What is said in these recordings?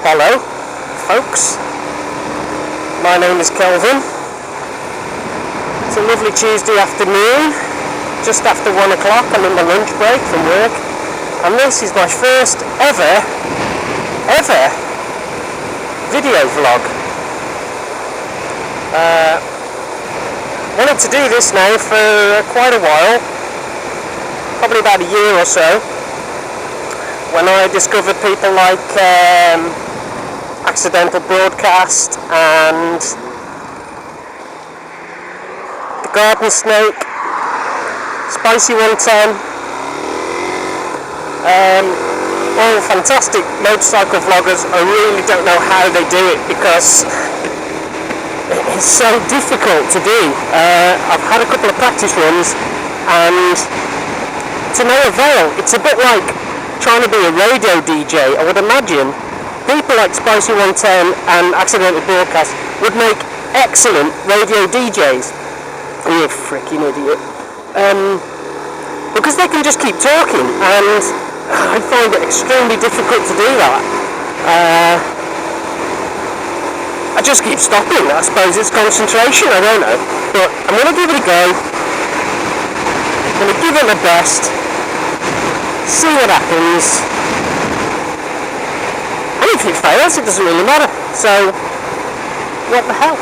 Hello, folks. My name is Kelvin. It's a lovely Tuesday afternoon, just after 1 o'clock. I'm in my lunch break from work, and this is my first ever video vlog. Wanted to do this now for quite a while, probably about a year or so, when I discovered people like Accidental Broadcast and the Garden Snake, Spicy 110, all fantastic motorcycle vloggers. I really don't know how they do it, because it's so difficult to do. I've had a couple of practice runs and to no avail. It's a bit like trying to be a radio DJ. I would imagine people like Spicy 110 and Accidental Broadcast would make excellent radio DJs. You freaking idiot. Because they can just keep talking, and I find it extremely difficult to do that. I just keep stopping. I suppose it's concentration, I don't know. But I'm going to give it a go. I'm going to give it my best. See what happens. And if it fails, it doesn't really matter. So, what the hell?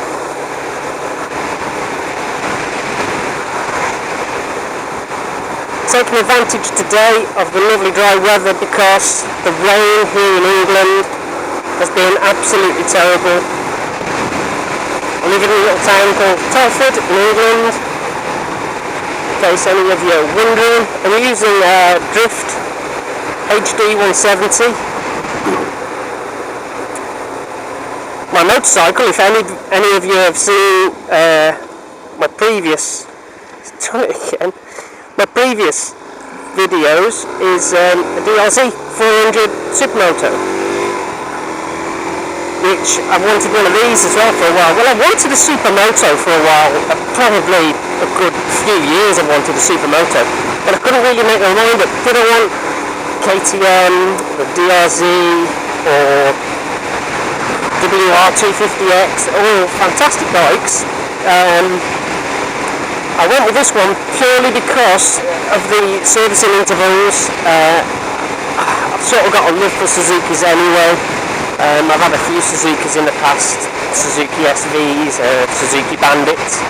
Taking advantage today of the lovely dry weather, because the rain here in England has been absolutely terrible. I live in a little town called Telford in England, in case any of you are wondering. I'm using Drift HD 170. My motorcycle, if any of you have seen my previous videos, is a DRZ400SM-first, which I've wanted one of these as well for a while. Well, I've wanted a supermoto for a while, probably a good few years I've wanted a supermoto, but I couldn't really make my mind up. Did I want KTM, the DRZ, or WR250X, all fantastic bikes. I went with this one purely because of the servicing intervals. I've sort of got a love for Suzukis anyway. I've had a few Suzukis in the past, Suzuki SVs, Suzuki Bandits.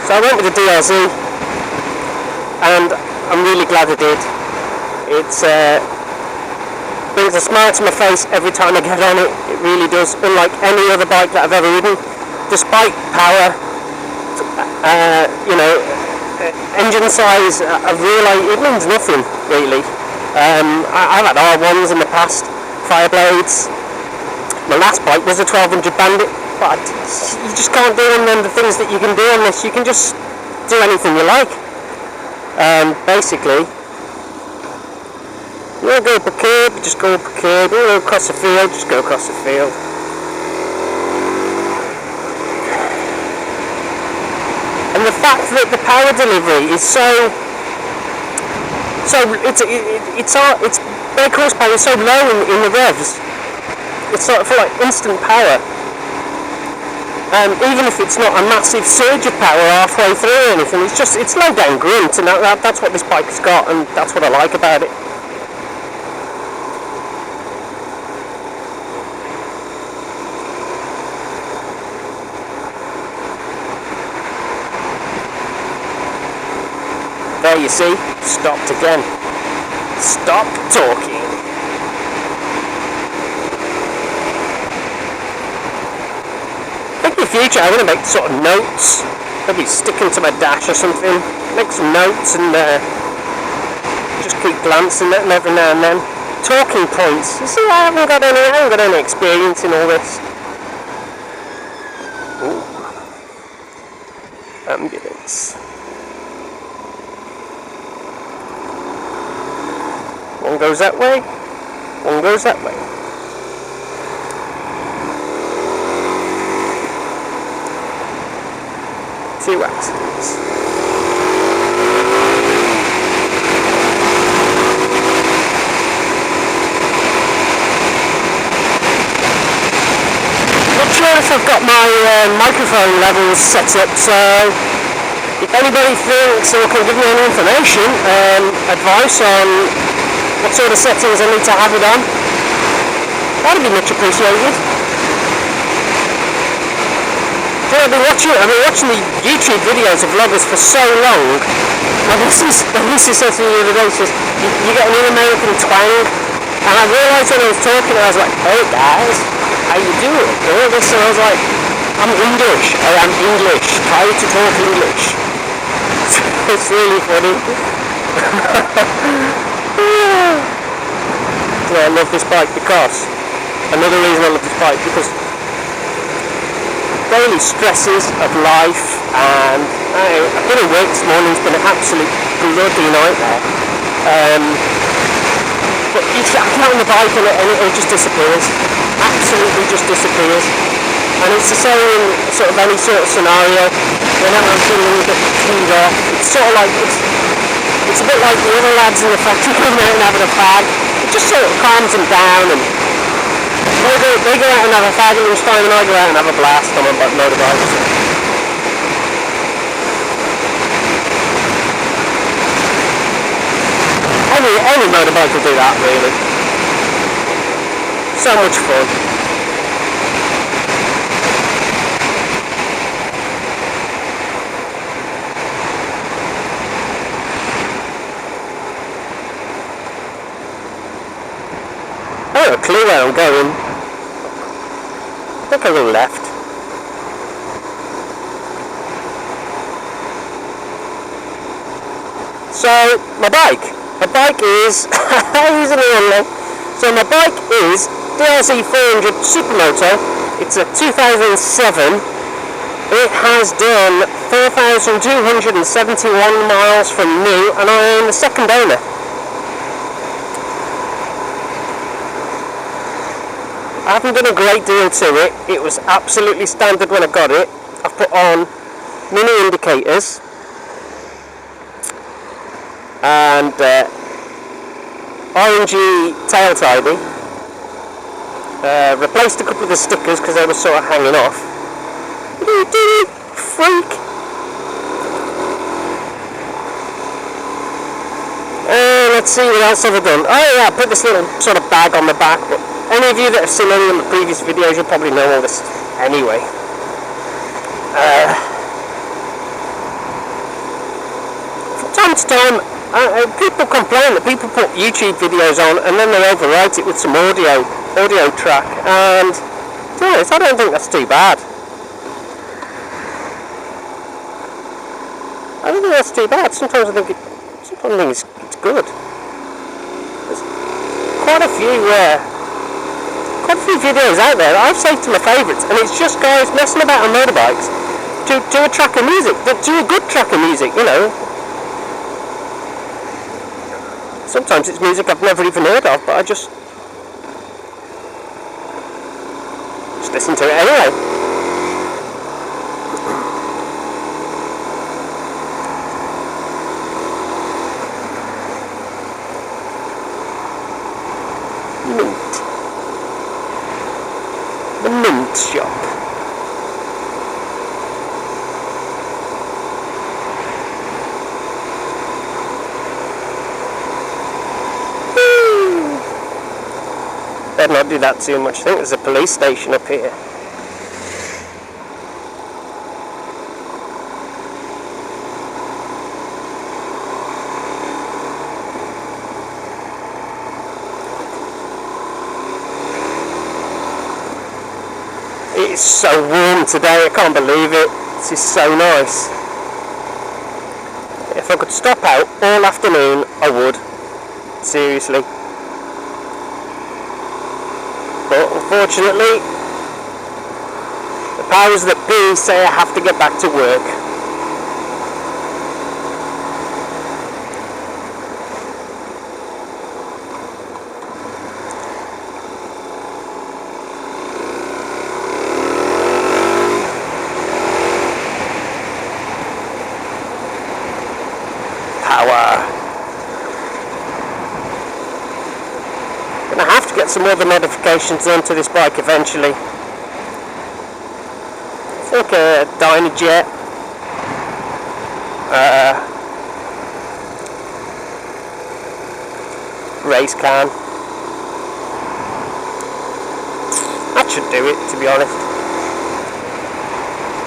So I went with the DRZ, and I'm really glad I did. It's brings a smile to my face every time I get on it. It really does. Unlike any other bike that I've ever ridden, despite power, engine size, I've realised it means nothing really. I've had R1s in the past, Fireblades. My last bike was a 1200 Bandit, but you just can't do on the things that you can do on this. You can just do anything you like. Basically, you want to go up a curb, you just go up a curb. You want to go across the field, just go across the field. And the fact that the power delivery is its brake horsepower is so low in the revs. It's sort of like instant power. Even if it's not a massive surge of power halfway through or anything, it's low down grunt, and that's what this bike has got, and that's what I like about it. There you see, stopped again. Stop talking. I think in the future I'm going to make sort of notes, maybe stick them to my dash or something, make some notes and just keep glancing at them every now and then. Talking points. You see, I haven't got any experience in all this. Ooh. Ambulance. One goes that way, one goes that way. Two accidents. notice I've got my microphone levels set up, so if anybody thinks or can give me any information, advice on what sort of settings I need to have it on, that'd be much appreciated. I've been watching the YouTube videos of vloggers for so long. My missus said to me the other day, she says, you get an American twang. And I realised when I was talking, I was like, hey guys, how you doing? All this, and I was like, I'm English. I am English. Try to talk English. It's really funny. So I love this bike because, another reason I love this bike, because daily stresses of life, and I've been at work this morning, it's been an absolute bloody nightmare. But you get on the bike and it just disappears. Absolutely just disappears. And it's the same in sort of any sort of scenario. Whenever I'm feeling a bit keyed off, it's sort of like, it's a bit like the other lads in the factory going out and having a fag. It just sort of calms them down, and they go out and have a fag at lunchtime, and I go out and have a blast on my motorbike. Any motorbike will do that, really. So much fun. I don't have a clue where I'm going. I think I'll go left. So, my bike is, so my bike is DRZ400 It's a 2007. It has done 4,271 miles from new, and I am the second owner. I haven't done a great deal to it. It was absolutely standard when I got it. I've put on mini indicators and orangey tail tidy. Replaced a couple of the stickers because they were sort of hanging off. What are you doing, freak? Let's see what else have I done. Oh yeah, I put this little sort of bag on the back, but any of you that have seen any of the previous videos, you'll probably know all this anyway. From time to time, people complain that people put YouTube videos on and then they overwrite it with some audio track, and to be honest, I don't think that's too bad. I don't think that's too bad. Sometimes I think it's good. There's quite a few videos out there that I've saved to my favourites, and it's just guys messing about on motorbikes to a track of music, to a good track of music, you know. Sometimes it's music I've never even heard of, but I just listen to it anyway. Mint. The Mint Shop. Better not do that too much. I think there's a police station up here. It's so warm today, I can't believe it. This is so nice. If I could stop out all afternoon, I would. Seriously. But unfortunately, the powers that be say I have to get back to work. Gonna have to get some other modifications done to this bike eventually. think a Dynajet. Race can. That should do it, to be honest.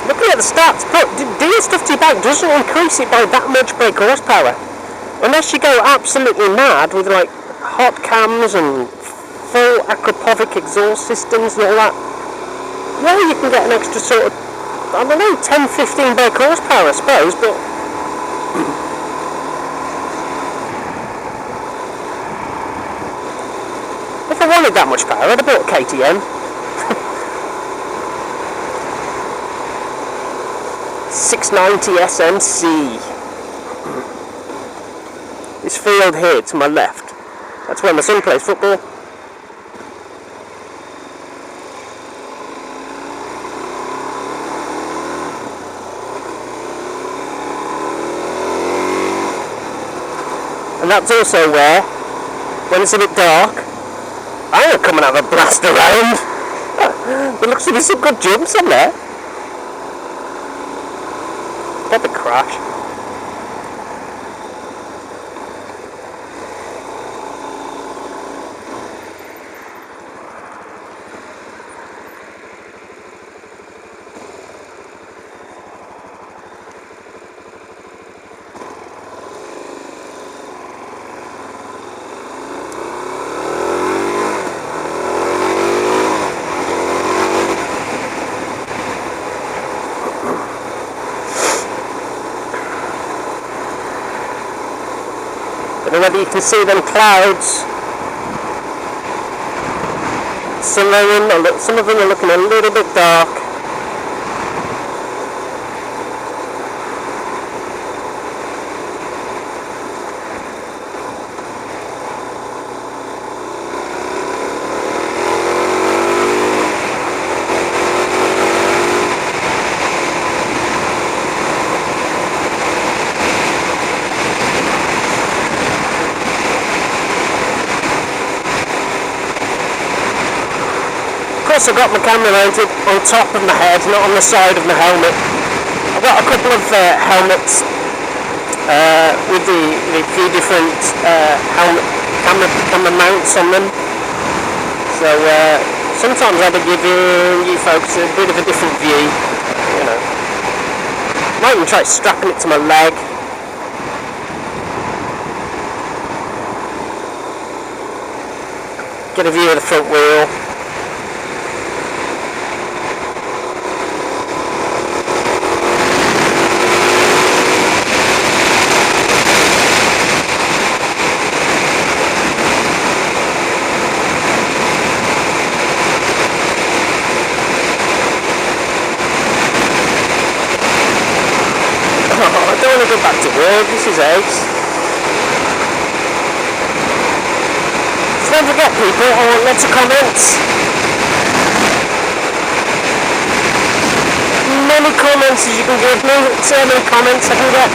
Looking at the stats, but doing stuff to your bike doesn't increase it by that much brake horsepower. Unless you go absolutely mad with like hot cams and full aquapovic exhaust systems and all that. Yeah, you can get an extra sort of, I don't know, 10-15 brake horsepower I suppose, but if I wanted that much power, I'd have bought a KTM. 690 SMC. This field here to my left, that's where my son plays football. And that's also where, when it's a bit dark, I'm going to come and have a blast around. There looks to be some good jumps on there. Get the crash. I don't know whether you can see them clouds. Some of them are looking a little bit dark. I've got my camera mounted on top of my head, not on the side of my helmet. I've got a couple of helmets with the few different camera mounts on them. So sometimes I'll be giving you folks a bit of a different view. You know, might even try strapping it to my leg. Get a view of the front wheel. I don't want to go back to work, this is ace. So don't forget people, I want lots of comments. Many comments as you can give me, so many comments I can get.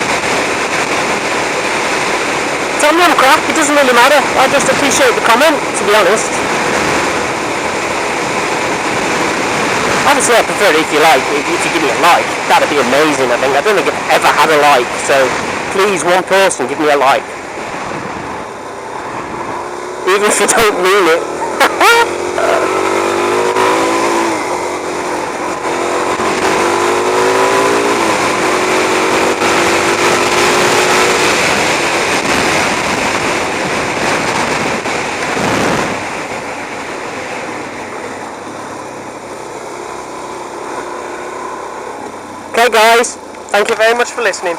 Tell me I'm crap, it doesn't really matter, I just appreciate the comment, to be honest. Obviously I prefer it if you like, if you give me a like, that'd be amazing I think. I don't think I've ever had a like, so please one person give me a like. Even if you don't mean it. Okay guys, thank you very much for listening.